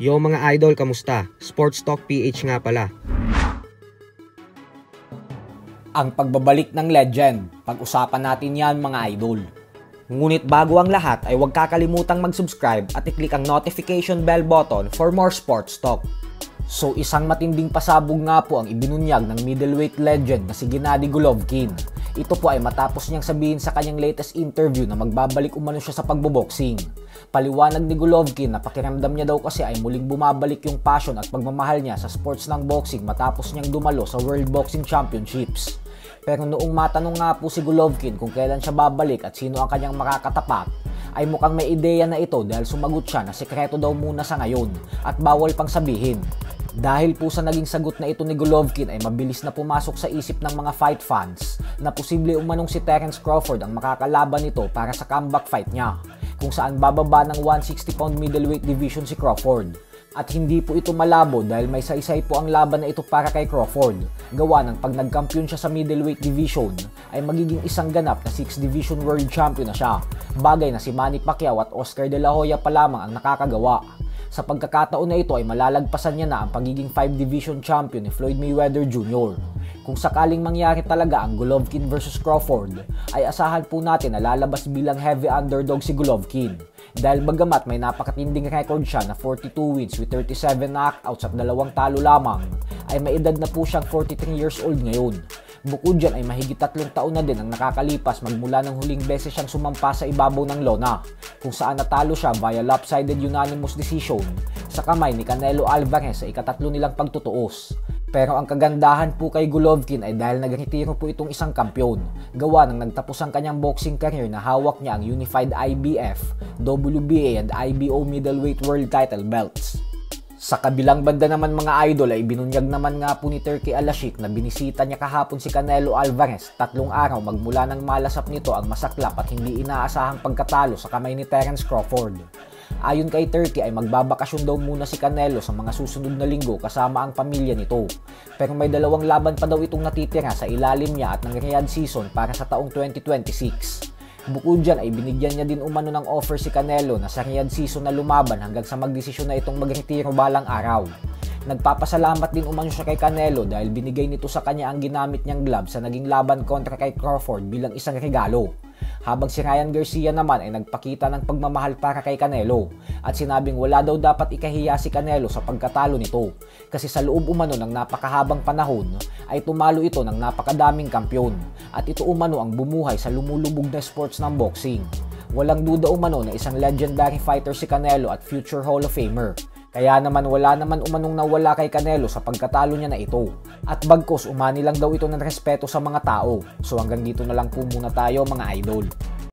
Yo mga idol, kamusta? Sports Talk PH nga pala. Ang pagbabalik ng legend, pag-usapan natin yan mga idol. Ngunit bago ang lahat ay huwag kakalimutang mag-subscribe at i-click ang notification bell button for more sports talk. So isang matinding pasabog nga po ang ibinunyag ng middleweight legend na si Gennady Golovkin. Ito po ay matapos niyang sabihin sa kanyang latest interview na magbabalik umano siya sa pagboboxing. Paliwanag ni Golovkin na pakiramdam niya daw kasi ay muling bumabalik yung passion at pagmamahal niya sa sports ng boxing matapos niyang dumalo sa World Boxing Championships. Pero noong matanong nga po si Golovkin kung kailan siya babalik at sino ang kanyang makakatapat, ay mukhang may ideya na ito dahil sumagot siya na sekreto daw muna sa ngayon at bawal pang sabihin. Dahil po sa naging sagot na ito ni Golovkin ay mabilis na pumasok sa isip ng mga fight fans na posible umanong si Terence Crawford ang makakalaban nito para sa comeback fight niya, kung saan bababa ng 160-pound middleweight division si Crawford. At hindi po ito malabo dahil may saysay po ang laban na ito para kay Crawford. Gawa ng pag nagkampiyon siya sa middleweight division ay magiging isang ganap na 6th division world champion na siya. Bagay na si Manny Pacquiao at Oscar De La Hoya pa lamang ang nakakagawa. Sa pagkakataon na ito ay malalagpasan niya na ang pagiging 5 division champion ni Floyd Mayweather Jr. Kung sakaling mangyari talaga ang Golovkin vs Crawford, ay asahan po natin na lalabas bilang heavy underdog si Golovkin. Dahil bagamat may napakatinding record siya na 42 wins with 37 knockouts at 2 talo lamang, ay may edad na po siyang 43 years old ngayon. Bukod dyan ay mahigit 3 taon na din ang nakakalipas magmula ng huling beses siyang sumampa sa ibabaw ng lona, kung saan natalo siya via lopsided unanimous decision sa kamay ni Canelo Alvarez sa ika-3 nilang pagtutuos. Pero ang kagandahan po kay Golovkin ay dahil nagretiro po itong isang kampyon, gawa ng nagtapos ang kanyang boxing career na hawak niya ang unified IBF, WBA and IBO middleweight world title belts. Sa kabilang banda naman mga idol ay binunyag naman nga po ni Turki Al-Ashik na binisita niya kahapon si Canelo Alvarez 3 araw magmula nang malasap nito ang masaklap at hindi inaasahang pagkatalo sa kamay ni Terence Crawford. Ayon kay Turki ay magbabakasyon daw muna si Canelo sa mga susunod na linggo kasama ang pamilya nito. Pero may 2 laban pa daw itong natitira sa ilalim niya at ng Riyadh season para sa taong 2026. Bukod dyan ay binigyan niya din umano ng offer si Canelo na sa Riyadh season na lumaban hanggang sa magdesisyon na itong magretiro balang araw. Nagpapasalamat din umano siya kay Canelo dahil binigay nito sa kanya ang ginamit niyang glove sa naging laban kontra kay Crawford bilang isang regalo. Habang si Ryan Garcia naman ay nagpakita ng pagmamahal para kay Canelo at sinabing wala daw dapat ikahiya si Canelo sa pagkatalo nito kasi sa loob umano ng napakahabang panahon ay tumalo ito ng napakadaming kampyon at ito umano ang bumuhay sa lumulubog na sports ng boxing. Walang duda umano na isang legendary fighter si Canelo at future Hall of Famer. Kaya naman wala naman umanong nawala kay Canelo sa pagkatalo niya na ito. At bagkos umani lang daw ito ng respeto sa mga tao. So hanggang dito na lang po muna tayo mga idol.